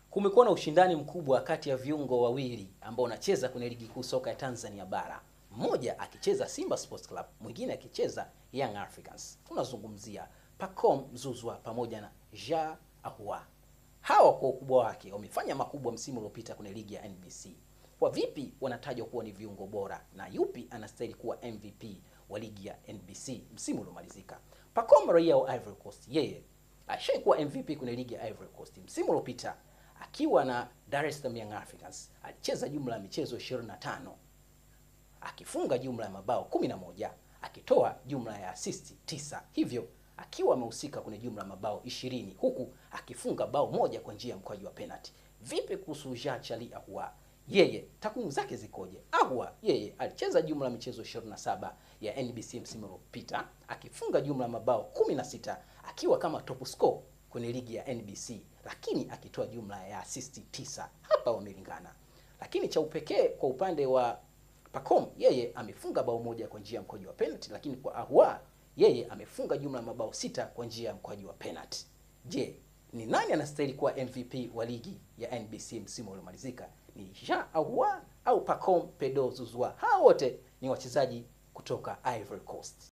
Kumekuwa na ushindani mkubwa kati ya viungo wawili ambao wanacheza kwenye ligi kuu soka ya Tanzania bara. Mmoja akicheza Simba Sports Club, mwingine akicheza Young Africans. Tunazungumzia Pacome Zouzoua pamoja na Ja Ahoua. Hawa kwa ukubwa wake wamefanya makubwa msimu uliopita kwenye ligi ya NBC. Kwa vipi wanatajwa kuwa ni viungo bora na yupi anastahili kuwa MVP wa ligi ya NBC msimu uliomalizika? Pacome, raia wa Ivory Coast, yeye alishaikuwa MVP kwenye ligi ya Ivory Coast msimu uliopita akiwa na Dar es Salaam Young Africans. Alicheza jumla ya michezo 25, akifunga jumla ya mabao 11, akitoa jumla ya assist 9, hivyo akiwa amehusika kwenye jumla ya mabao 20, huku akifunga bao moja kwa njia ya mkwaju wa penalty. Vipi kuhusu Ja Ahoua? Yeye takwimu zake zikoje? Ahoua yeye alicheza jumla ya michezo 27 ya NBC msimu uliopita, akifunga jumla ya mabao 16, akiwa kama top scorer kwenye ligi ya NBC, lakini akitoa jumla ya assist 9. Hapa wamelingana. Lakini cha upekee kwa upande wa Pacome, yeye amefunga bao moja kwa njia ya mkwaju wa penalty, lakini kwa Ahoua yeye amefunga jumla ya mabao 6 kwa njia ya mkwaju wa penalty. Je, ni nani anastahili kuwa MVP wa ligi ya NBC msimu uliomalizika? Ni Ja Ahoua au Pacome Zouzoua? Hao wote ni wachezaji kutoka Ivory Coast.